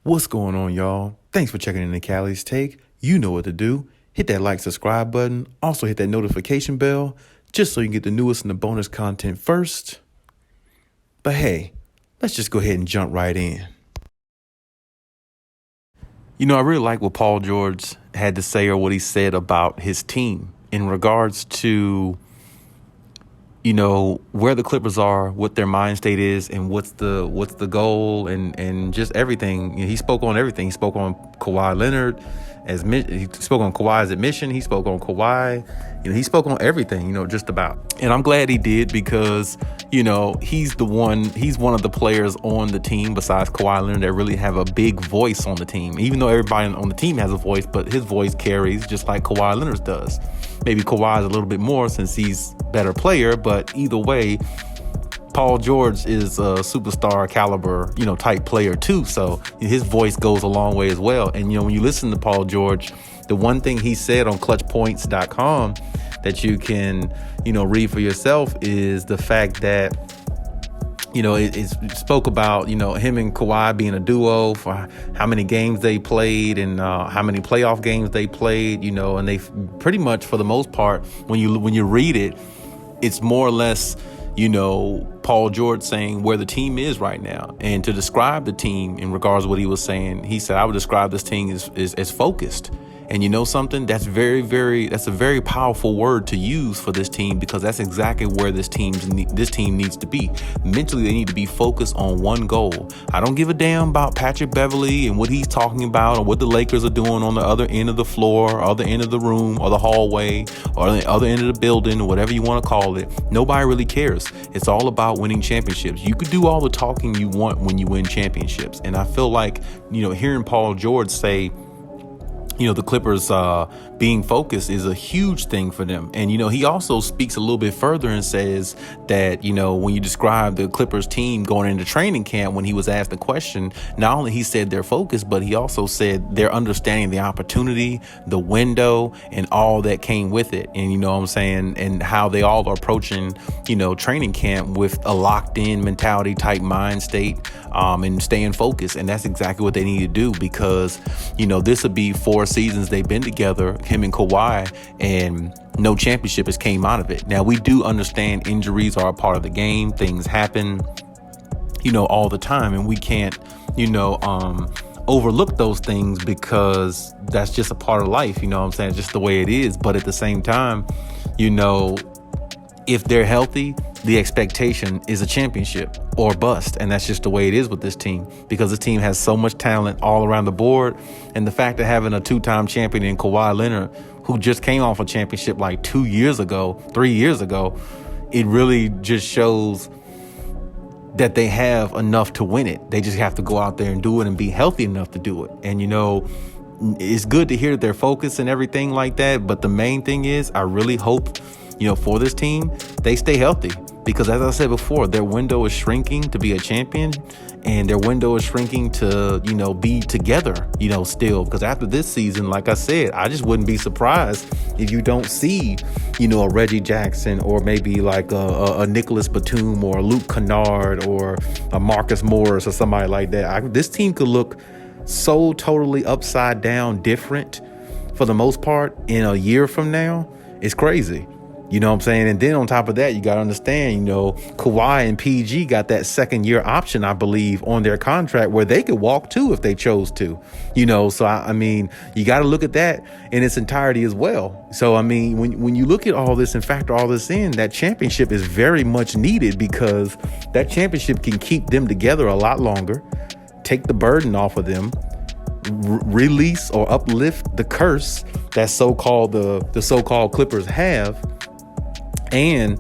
What's going on, y'all? Thanks for checking in the Khaliis Take. You know what to do. Hit that like, subscribe button. Also hit that notification bell just so you can get the newest and the bonus content first. But hey, let's just go ahead and jump right in. I really like what Paul George had to say or what he said about his team in regards to where the Clippers are, what their mind state is, and what's the goal, and just everything. He spoke on everything. He spoke on Kawhi Leonard he spoke on Kawhi's admission. He spoke on Kawhi. He spoke on everything. Just about. And I'm glad he did because he's one of the players on the team besides Kawhi Leonard that really have a big voice on the team. Even though everybody on the team has a voice, but his voice carries just like Kawhi Leonard's does. Maybe Kawhi's a little bit more since he's a better player, but either way, Paul George is a superstar caliber, type player too. So his voice goes a long way as well. And, when you listen to Paul George, the one thing he said on clutchpoints.com that you can, read for yourself is the fact that, it spoke about, him and Kawhi being a duo for how many games they played and how many playoff games they played, and they pretty much, for the most part, when you read it, it's more or less, Paul George saying where the team is right now. And to describe the team in regards to what he was saying, he said, I would describe this team as focused. And you know something? That's a very powerful word to use for this team, because that's exactly where this team needs to be. Mentally, they need to be focused on one goal. I don't give a damn about Patrick Beverley and what he's talking about or what the Lakers are doing on the other end of the floor, other end of the room, or the hallway, or the other end of the building, or whatever you want to call it. Nobody really cares. It's all about winning championships. You could do all the talking you want when you win championships. And I feel like, hearing Paul George say, the Clippers being focused is a huge thing for them. And, he also speaks a little bit further and says that, when you describe the Clippers team going into training camp, when he was asked the question, not only he said they're focused, but he also said they're understanding the opportunity, the window, and all that came with it. And, what I'm saying, and how they all are approaching, training camp with a locked in mentality type mind state, and staying focused. And that's exactly what they need to do, because, this would be 4 seasons they've been together, him and Kawhi, and no championship has came out of it. Now, we do understand injuries are a part of the game. Things happen, all the time, and we can't, overlook those things, because that's just a part of life. I'm saying? Just the way it is. But at the same time, if they're healthy, the expectation is a championship or bust. And that's just the way it is with this team, because this team has so much talent all around the board. And the fact of having a 2-time champion in Kawhi Leonard, who just came off a championship like 3 years ago, it really just shows that they have enough to win it. They just have to go out there and do it and be healthy enough to do it. And, it's good to hear that they're focused and everything like that. But the main thing is, I really hope, for this team, they stay healthy, because as I said before, their window is shrinking to be a champion, and their window is shrinking to, be together, still, because after this season, like I said, I just wouldn't be surprised if you don't see, a Reggie Jackson, or maybe like a Nicholas Batum, or a Luke Kennard, or a Marcus Morris, or somebody like that. This team could look so totally upside down different for the most part in a year from now. It's crazy. You know what I'm saying? And then on top of that, you got to understand, Kawhi and PG got that 2nd-year option, I believe, on their contract, where they could walk too if they chose to, So, I mean, you got to look at that in its entirety as well. So, I mean, when you look at all this and factor all this in, that championship is very much needed, because that championship can keep them together a lot longer, take the burden off of them, release or uplift the curse that the so-called Clippers have. And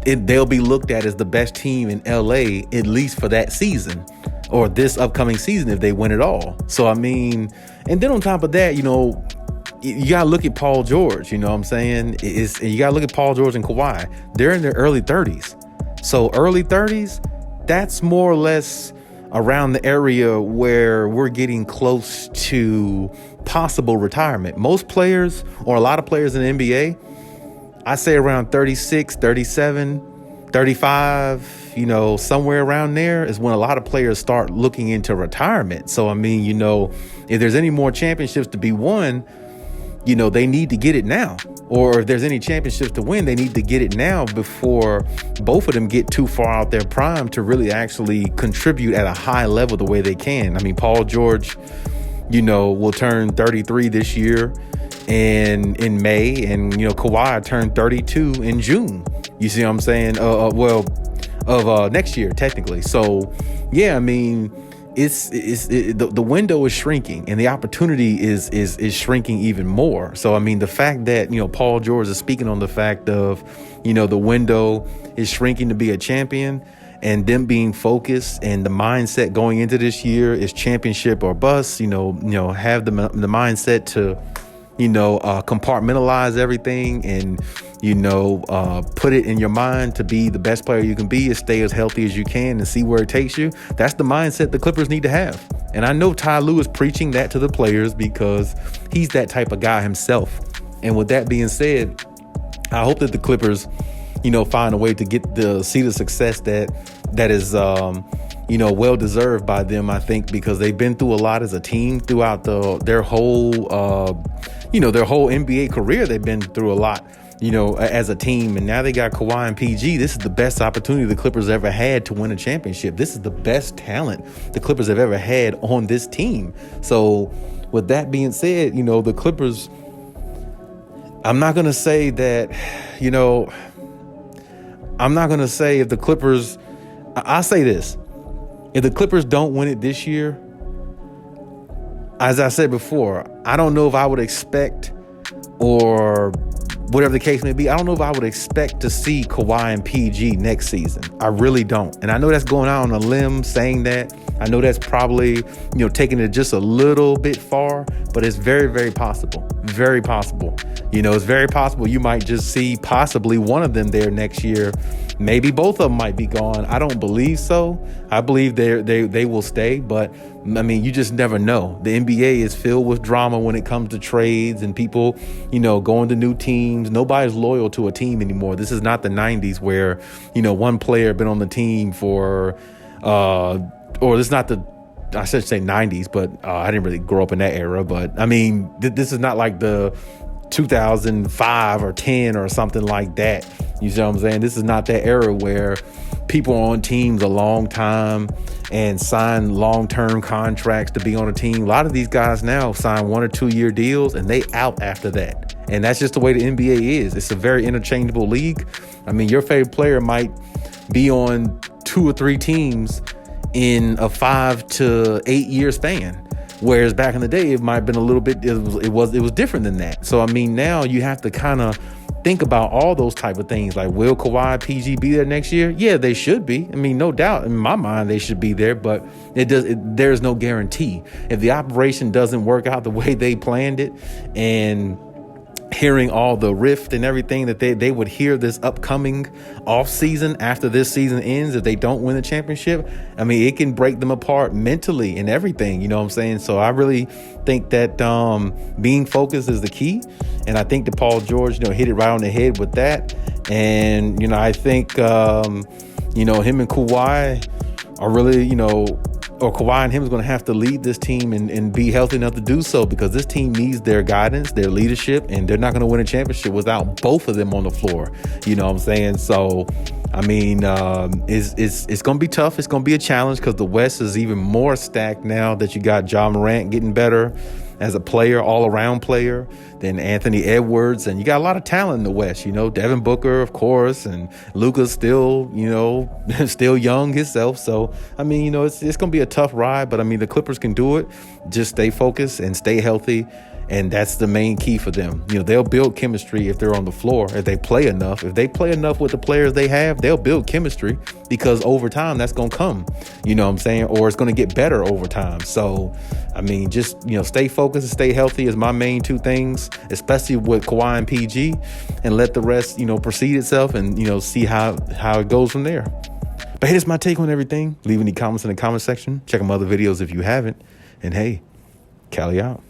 they'll be looked at as the best team in LA, at least for that season, or this upcoming season, if they win it all. So, I mean, and then on top of that, you got to look at Paul George, you know what I'm saying? You got to look at Paul George and Kawhi. They're in their early 30s. So early 30s, that's more or less around the area where we're getting close to possible retirement. Most players, or a lot of players in the NBA, I say around 36, 37, 35, somewhere around there is when a lot of players start looking into retirement. So, I mean, if there's any more championships to be won, they need to get it now. Or if there's any championships to win, they need to get it now before both of them get too far out their prime to really actually contribute at a high level the way they can. I mean, Paul George, will turn 33 this year and in May, and Kawhi turned 32 in June. You see what I'm saying? Next year technically. So yeah, I mean, the window is shrinking and the opportunity is shrinking even more. So I mean, the fact that Paul George is speaking on the fact of the window is shrinking to be a champion, and them being focused, and the mindset going into this year is championship or bust. Have the mindset to compartmentalize everything and put it in your mind to be the best player you can be, and stay as healthy as you can and see where it takes you. That's the mindset the Clippers need to have. And I know Ty Lue is preaching that to the players because he's that type of guy himself. And with that being said, I hope that the Clippers find a way to see the success that is well deserved by them. I think because they've been through a lot as a team throughout their whole NBA career. They've been through a lot as a team, and now they got Kawhi and PG. This is the best opportunity the Clippers ever had to win a championship. This is the best talent the Clippers have ever had on this team. So with that being said, the Clippers, I'm not going to say that, I'm not going to say if the Clippers, I'll say this. If the Clippers don't win it this year, as I said before, I don't know if I would expect, or whatever the case may be, I don't know if I would expect to see Kawhi and PG next season. I really don't. And I know that's going out on a limb saying that. I know that's probably, taking it just a little bit far, but it's very, very possible. Very possible. It's very possible you might just see possibly one of them there next year. Maybe both of them might be gone. I don't believe so. I believe they will stay, but I mean, you just never know. The NBA is filled with drama when it comes to trades and people, going to new teams. Nobody's loyal to a team anymore. This is not the 90s where, one player been on the team for, or this is not the, I should say 90s, but I didn't really grow up in that era. But I mean, this is not like the 2005 or 10 or something like that. You see what I'm saying? This is not that era where people are on teams a long time and sign long-term contracts to be on a team. A lot of these guys now sign 1 or 2 year deals and they out after that. And that's just the way the NBA is. It's a very interchangeable league. I mean, your favorite player might be on 2 or 3 teams in a 5 to 8 year span. Whereas back in the day, it might have been a little bit, it was different than that. So, I mean, now you have to kind of think about all those type of things. Like, will Kawhi, PG be there next year? Yeah, they should be. I mean, no doubt in my mind, they should be there, but there's no guarantee. If the operation doesn't work out the way they planned it, and hearing all the rift and everything that they would hear this upcoming off season after this season ends, if they don't win the championship, I mean, it can break them apart mentally and everything, you know what I'm saying? So I really think that being focused is the key. And I think that Paul George, hit it right on the head with that. And, I think, him and Kawhi are really, or Kawhi and him is going to have to lead this team and be healthy enough to do so, because this team needs their guidance, their leadership, and they're not going to win a championship without both of them on the floor. You know what I'm saying? So, I mean, it's going to be tough. It's going to be a challenge because the West is even more stacked now that you got Ja Morant getting better as a player, all-around player, than Anthony Edwards. And you got a lot of talent in the West, Devin Booker, of course, and Luka's still, still young himself. So, I mean, it's going to be a tough ride, but I mean, the Clippers can do it. Just stay focused and stay healthy. And that's the main key for them. They'll build chemistry if they're on the floor, if they play enough. If they play enough with the players they have, they'll build chemistry, because over time that's going to come, you know what I'm saying? Or it's going to get better over time. So, I mean, just, stay focused and stay healthy is my main 2 things, especially with Kawhi and PG, and let the rest, proceed itself and, see how it goes from there. But hey, that's my take on everything. Leave any comments in the comment section. Check out my other videos if you haven't. And hey, Khaliis out.